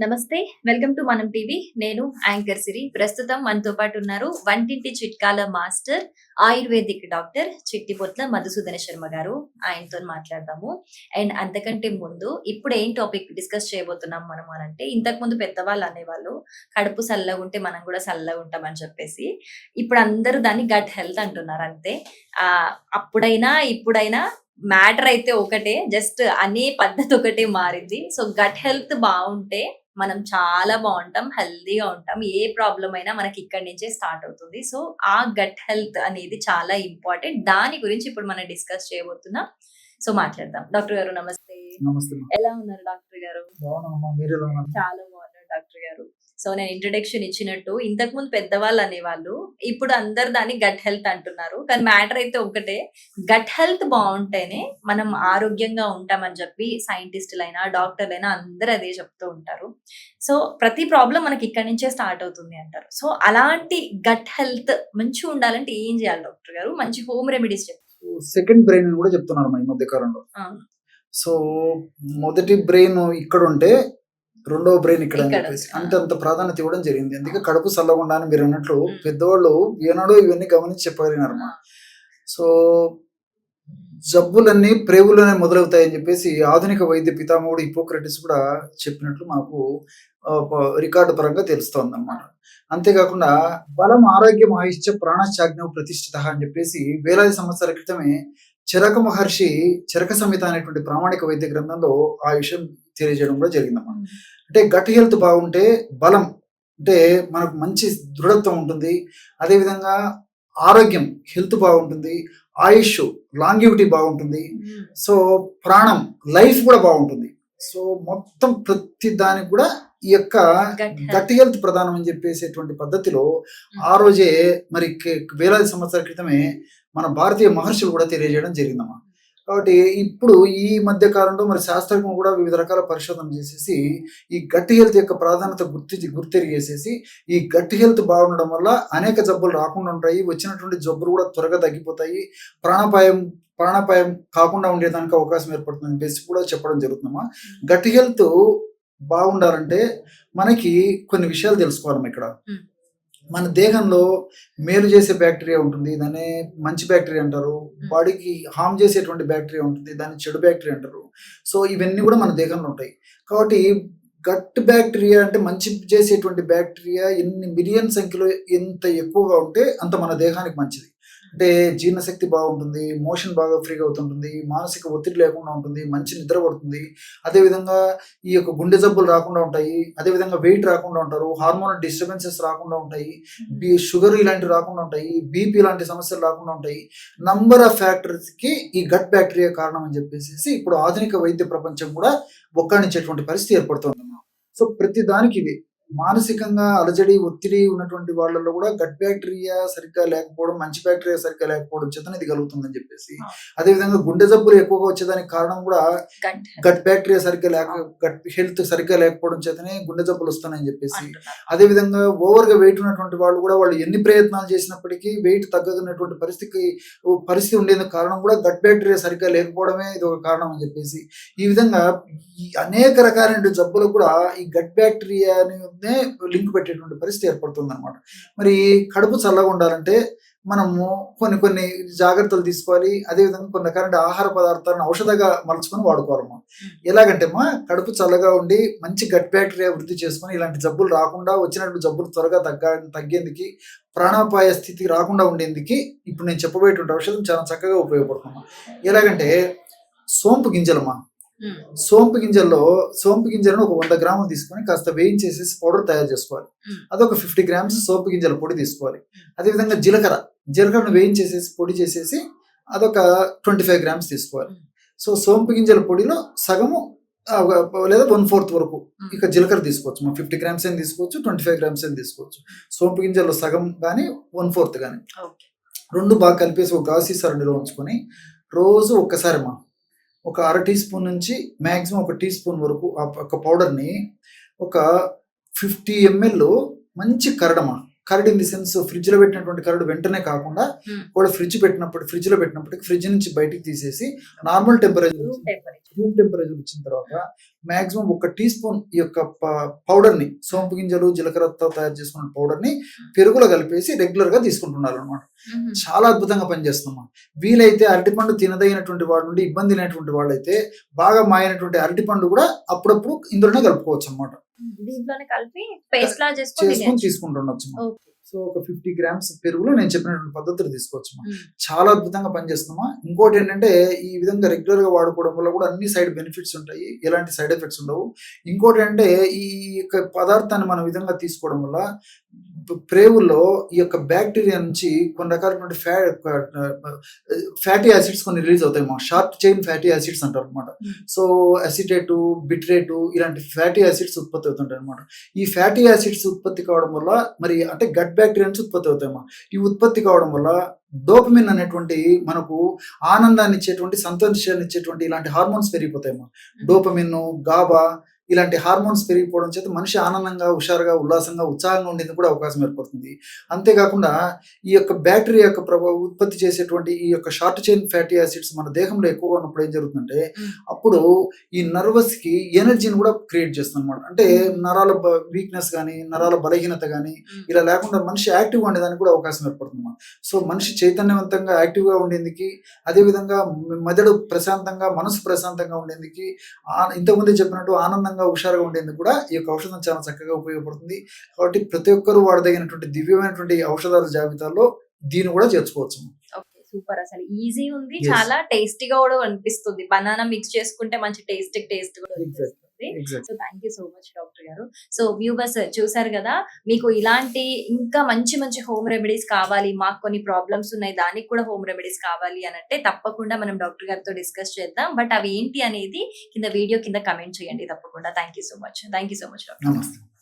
నమస్తే. Welcome to Manam TV. నేను anchor Siri. ప్రస్తుతం మనతో పాటు ఉన్నారు వంటింటి చిట్కాల మాస్టర్, ఆయుర్వేదిక్ డాక్టర్ చిట్టిపొట్ల మధుసూదన శర్మ గారు. ఆయనతోని మాట్లాడదాము. అండ్ అంతకంటే ముందు ఇప్పుడు ఏం టాపిక్ డిస్కస్ చేయబోతున్నాం మనం అనంటే, ఇంతకుముందు పెద్దవాళ్ళు అనేవాళ్ళు కడుపు సల్లగుంటే మనం కూడా సల్లగుంటామని చెప్పేసి. ఇప్పుడు అందరూ దాన్ని గట్ హెల్త్ అంటున్నారు అంతే. అప్పుడైనా, ఇప్పుడైనా మ్యాటర్ అయితే ఒకటే. జస్ట్ అనే పద్ధతి ఒకటే మారింది. సో, గట్ హెల్త్ బావుంటే మనం చాలా బావుంటాం. హెల్తీగా ఉంటాం. ఏ ప్రాబ్లమ్ అయినా మనకి ఇక్కడి నుంచే స్టార్ట్ అవుతుంది. సో, ఆ గట్ హెల్త్ అనేది చాలా ఇంపార్టెంట్. దాని గురించి ఇప్పుడు మనం డిస్కస్ చేయబోతున్నాం. సో, మాట్లాడదాం. డాక్టర్ గారు నమస్తే. నమస్తే అమ్మా. ఎలా ఉన్నారు డాక్టర్ గారు? బాగున్నామమ్మా, మీరు ఎలా ఉన్నారు? చాలా బాగున్నారు డాక్టర్ గారు. సో, నేను ఇంట్రడక్షన్ ఇచ్చినట్టు ఇంతకుముందు పెద్దవాళ్ళు అనేవాళ్ళు. ఇప్పుడు అందరూ దాన్ని గట్ హెల్త్ అంటున్నారు. కానీ మ్యాటర్ అయితే ఒకటే. గట్ హెల్త్ బావుంటేనే మనం ఆరోగ్యంగా ఉంటామని చెప్పి సైంటిస్టులైనా, డాక్టర్లైనా అందరూ అదే చెప్తూ ఉంటారు. సో, ప్రతి ప్రాబ్లమ్ మనకి ఇక్కడి నుంచే స్టార్ట్ అవుతుంది అంటారు. సో, అలాంటి గట్ హెల్త్ మంచిగా ఉండాలంటే ఏం చేయాలి డాక్టర్ గారు? మంచి హోమ్ రెమెడీస్ సెకండ్ బ్రెయిన్ అని కూడా చెప్తున్నారు ఈ మధ్య కాలంలో. అవును. సో మొదటి బ్రెయిన్ ఇక్కడ ఉంటే రెండవ బ్రెయిన్ ఇక్కడ అని ఇక్కడ. చెప్పేసి అంటే అంత ప్రాధాన్యత ఇవ్వడం జరిగింది. అందుకే కడుపు చల్లకుండా అని మీరు అన్నట్లు పెద్దవాళ్ళు ఏనాడో ఇవన్నీ గమనించి చెప్పగలిగినారమ్మా. సో జబ్బులన్నీ ప్రేగులోనే మొదలవుతాయని చెప్పేసి ఆధునిక వైద్య పితామహుడు హిపోక్రటిస్ కూడా చెప్పినట్లు మనకు రికార్డు పరంగా తెలుస్తోంది అన్నమాట. అంతేకాకుండా బలం ఆరోగ్యం ఆయుష్య ప్రాణశ్చాగ్నవు ప్రతిష్ఠిత అని చెప్పేసి వేలాది సంవత్సరాల క్రితమే చరక మహర్షి చరక సంహిత అనేటువంటి ప్రామాణిక వైద్య గ్రంథంలో ఆ విషయం తెలియజేయడం కూడా జరిగిందమ్మా. అంటే గట్ హెల్త్ బాగుంటే బలం అంటే మనకు మంచి దృఢత్వం ఉంటుంది. అదేవిధంగా ఆరోగ్యం హెల్త్ బాగుంటుంది, ఆయుష్ లాంగివిటీ బాగుంటుంది, సో ప్రాణం లైఫ్ కూడా బాగుంటుంది. సో మొత్తం ప్రతి దానికి కూడా ఈ యొక్క గట్ హెల్త్ ప్రధానం అని చెప్పేసేటువంటి పద్ధతిలో ఆ రోజే మరి వేలాది సంవత్సరాల క్రితమే మన భారతీయ మహర్షులు కూడా తెలియజేయడం జరిగిందమ్మా. కాబట్టి ఇప్పుడు ఈ మధ్య కాలంలో మరి శాస్త్రజ్ఞులు కూడా వివిధ రకాల పరిశోధన చేసేసి ఈ గట్ హెల్త్ యొక్క ప్రాధాన్యత గుర్తెరిగేసేసి ఈ గట్ హెల్త్ బాగుండడం వల్ల అనేక జబ్బులు రాకుండా ఉంటాయి, వచ్చినటువంటి జబ్బులు కూడా త్వరగా తగ్గిపోతాయి, ప్రాణాపాయం కాకుండా ఉండేదానికి అవకాశం ఏర్పడుతుంది చెప్పేసి కూడా చెప్పడం జరుగుతుందమ్మా. గట్ హెల్త్ బాగుండాలంటే మనకి కొన్ని విషయాలు తెలుసుకోవాలమ్మా. ఇక్కడ మన దేహంలో మేలు చేసే బ్యాక్టీరియా ఉంటుంది, దాన్ని మంచి బ్యాక్టీరియా అంటారు. బాడీకి హామ్ చేసేటువంటి బ్యాక్టీరియా ఉంటుంది, దాన్ని చెడు బ్యాక్టీరియా అంటారు. సో ఇవన్నీ కూడా మన దేహంలో ఉంటాయి. కాబట్టి గట్ బ్యాక్టీరియా అంటే మంచి చేసేటువంటి బ్యాక్టీరియా ఎన్ని మిలియన్ సంఖ్యలో ఎంత ఎక్కువగా ఉంటే అంత మన దేహానికి మంచిది. అంటే జీర్ణశక్తి బాగుంటుంది, మోషన్ బాగా ఫ్రీగా అవుతుంటుంది, మానసిక ఒత్తిడి లేకుండా ఉంటుంది, మంచి నిద్ర పడుతుంది. అదేవిధంగా ఈ యొక్క గుండె జబ్బులు రాకుండా ఉంటాయి, అదేవిధంగా వెయిట్ రాకుండా ఉంటారు, హార్మోనల్ డిస్టర్బెన్సెస్ రాకుండా ఉంటాయి, షుగర్ ఇలాంటివి రాకుండా ఉంటాయి, బీపీ లాంటి సమస్యలు రాకుండా ఉంటాయి. నంబర్ ఆఫ్ ఫ్యాక్టర్స్కి ఈ గట్ బ్యాక్టీరియా కారణం అని చెప్పేసి ఇప్పుడు ఆధునిక వైద్య ప్రపంచం కూడా ఒక్కడించేటువంటి పరిస్థితి ఏర్పడుతుందమ్మా. సో ప్రతి దానికి ఇది మానసికంగా అలజడి ఒత్తిడి ఉన్నటువంటి వాళ్ళలో కూడా గట్ బ్యాక్టీరియా సరిగ్గా లేకపోవడం, మంచి బ్యాక్టీరియా సరిగ్గా లేకపోవడం చేతనే ఇది కలుగుతుందని చెప్పేసి, అదేవిధంగా గుండె జబ్బులు ఎక్కువగా వచ్చేదానికి కారణం కూడా గట్ బ్యాక్టీరియా సరిగ్గా గట్ హెల్త్ సరిగ్గా లేకపోవడం చేతనే గుండె జబ్బులు వస్తున్నాయని చెప్పేసి, అదేవిధంగా ఓవర్గా వెయిట్ ఉన్నటువంటి వాళ్ళు కూడా వాళ్ళు ఎన్ని ప్రయత్నాలు చేసినప్పటికీ వెయిట్ తగ్గనటువంటి పరిస్థితి ఉండేందుకు కారణం కూడా గట్ బ్యాక్టీరియా సరిగ్గా లేకపోవడమే ఇది ఒక కారణం అని చెప్పేసి, ఈ విధంగా ఈ అనేక రకాలైన జబ్బులు కూడా ఈ గట్ బ్యాక్టీరియాని లింక్ పెట్టేటువంటి పరిస్థితి ఏర్పడుతుంది అనమాట. మరి కడుపు చల్లగా ఉండాలంటే మనము కొన్ని జాగ్రత్తలు తీసుకోవాలి. అదేవిధంగా కొన్ని రకాల ఆహార పదార్థాలను ఔషధంగా మలుచుకొని వాడుకోవాలమ్మా. ఎలాగంటే కడుపు చల్లగా ఉండి మంచి గట్ బ్యాక్టీరియా వృద్ధి చేసుకొని ఇలాంటి జబ్బులు రాకుండా, వచ్చినటువంటి జబ్బులు త్వరగా తగ్గేందుకు, ప్రాణాపాయ స్థితి రాకుండా ఉండేందుకు ఇప్పుడు నేను చెప్పబోయేటువంటి ఔషధం చాలా చక్కగా ఉపయోగపడుతుంది. ఎలాగంటే సోంపు గింజలమ్మా. సోంపు గింజలను ఒక 100 గ్రాములు తీసుకొని కాస్త వేయించేసేసి పౌడర్ తయారు చేసుకోవాలి. అదొక 50 గ్రామ్స్ సోంపు గింజల పొడి తీసుకోవాలి. అదేవిధంగా జీలకర్రను వేయించేసేసి పొడి చేసేసి అదొక 25 గ్రామ్స్ తీసుకోవాలి. సో సోంపు గింజల పొడిలో సగము లేదా 1/4 వరకు ఇక జీలకర్ర తీసుకోవచ్చు. 50 గ్రామ్స్ అని తీసుకోవచ్చు, 25 గ్రామ్స్ అని తీసుకోవచ్చు. సోంపు గింజల్లో సగం కానీ 1/4 కానీ రెండు బాగా కలిపేసి ఒక గాజు సీసా రెండులో ఉంచుకొని రోజు ఒక్కసారి ఒక 1/2 టీ స్పూన్ నుంచి మ్యాక్సిమం 1 టీ స్పూన్ వరకు ఆ పౌడర్ని ఒక 50 ml మంచి curd in the sense fridge లో పెట్టినటువంటి కరడ్ వెంటనే కాకుండా Hmm. కూడా ఫ్రిడ్జ్ లో పెట్టినప్పటికి ఫ్రిడ్జ్ నుంచి బయటికి తీసేసి normal temperature room temperature. Room temperature వచ్చిన తర్వాత మాక్సిమం 1 టీ స్పూన్ ఈ యొక్క పౌడర్ ని, సోంపు గింజలు జీలకర్రతో తయారు చేసుకున్న పౌడర్ ని పెరుగులో కలిపేసి రెగ్యులర్ గా తీసుకుంటున్నారు అనమాట. చాలా అద్భుతంగా పనిచేస్తున్నాం. వీలైతే అరటిపండు తినదగినటువంటి వాడు నుండి ఇబ్బంది లేనటువంటి వాళ్ళైతే బాగా మాయనటువంటి అరటిపండు కూడా అప్పుడప్పుడు ఇందులోనే కలుపుకోవచ్చు అనమాట. దీంట్లోనే కలిపి పేస్ట్ లా చేసుకొని చేసుకొని తీసుకుంటుండొచ్చు. ఓకే. సో ఒక 50 గ్రామ్స్ పెరుగులో నేను చెప్పినటువంటి పద్ధతులు తీసుకోవచ్చు. చాలా అద్భుతంగా పనిచేస్తున్నామా. ఇంకోటి ఏంటంటే ఈ విధంగా రెగ్యులర్ గా వాడుకోవడం వల్ల కూడా అన్ని సైడ్ బెనిఫిట్స్ ఉంటాయి, ఎలాంటి సైడ్ ఎఫెక్ట్స్ ఉండవు. ఇంకోటి అంటే ఈ యొక్క పదార్థాన్ని మనం విధంగా తీసుకోవడం వల్ల ప్రేవుల్లో ఈ యొక్క బ్యాక్టీరియా నుంచి కొన్ని రకాలైనటువంటి ఫ్యాటీ యాసిడ్స్ కొన్ని రిలీజ్ అవుతాయి. మా షార్ట్ చైన్ ఫ్యాటీ యాసిడ్స్ అంటారు అనమాట. సో అసిటేటు, బిట్రేటు ఇలాంటి ఫ్యాటీ యాసిడ్స్ ఉత్పత్తి అవుతుంటాయి అనమాట. ఈ ఫ్యాటీ యాసిడ్స్ ఉత్పత్తి కావడం వల్ల మరి అంటే గట్ బ్యాక్టీరియా నుంచి ఉత్పత్తి అవుతాయమ్మా. ఈ ఉత్పత్తి కావడం వల్ల డోపమిన్ అనేటువంటి మనకు ఆనందాన్ని ఇచ్చేటువంటి, సంతోషాన్ని ఇచ్చేటువంటి ఇలాంటి హార్మోన్స్ పెరిగిపోతాయమ్మా. డోపమిన్, గాబా ఇలాంటి హార్మోన్స్ పెరిగిపోవడం చేత మనిషి ఆనందంగా, హుషారుగా, ఉల్లాసంగా, ఉత్సాహంగా ఉండేందుకు కూడా అవకాశం ఏర్పడుతుంది. అంతేకాకుండా ఈ యొక్క బ్యాక్టీరియా యొక్క ఉత్పత్తి చేసేటువంటి ఈ యొక్క షార్ట్ చైన్ ఫ్యాటీ యాసిడ్స్ మన దేహంలో ఎక్కువగా ఉన్నప్పుడు ఏం జరుగుతుందంటే అప్పుడు ఈ నర్వస్ కి ఎనర్జీని కూడా క్రియేట్ చేస్తుంది అనమాట. అంటే నరాల వీక్నెస్ కానీ, నరాల బలహీనత కానీ ఇలా లేకుండా మనిషి యాక్టివ్గా ఉండేదానికి కూడా అవకాశం ఏర్పడుతుంది. సో మనిషి చైతన్యవంతంగా యాక్టివ్గా ఉండేందుకు, అదేవిధంగా మెదడు ప్రశాంతంగా, మనసు ప్రశాంతంగా ఉండేందుకు, ఇంతకుముందే చెప్పినట్టు ఆనందంగా, హుషారుగా ఉండేందుకు కూడా ఈ యొక్క ఔషధం చాలా చక్కగా ఉపయోగపడుతుంది. కాబట్టి ప్రతి ఒక్కరూ వాడదగినటువంటి దివ్యమైనటువంటి ఔషధాల జాబితాలో దీన్ని కూడా చేర్చుకోవచ్చు. Okay, super. అసలు ఈజీ ఉంది, Yes. చాలా టేస్టీగా కూడా అనిపిస్తుంది. బనానా మిక్స్ చేసుకుంటే మంచి టేస్ట్ కూడా అనిపిస్తుంది. So thank you so much doctor గారు. సో వ్యూవర్స్ చూసారు కదా, మీకు ఇలాంటి ఇంకా మంచి మంచి హోమ్ రెమెడీస్ కావాలి, మాకు కొన్ని ప్రాబ్లమ్స్ ఉన్నాయి, దానికి కూడా హోమ్ రెమెడీస్ కావాలి అని అంటే తప్పకుండా మనం డాక్టర్ గారితో డిస్కస్ చేద్దాం. బట్ అవి ఏంటి అనేది కింద వీడియో కింద కమెంట్ చేయండి తప్పకుండా. Thank you so much doctor. నమస్తే.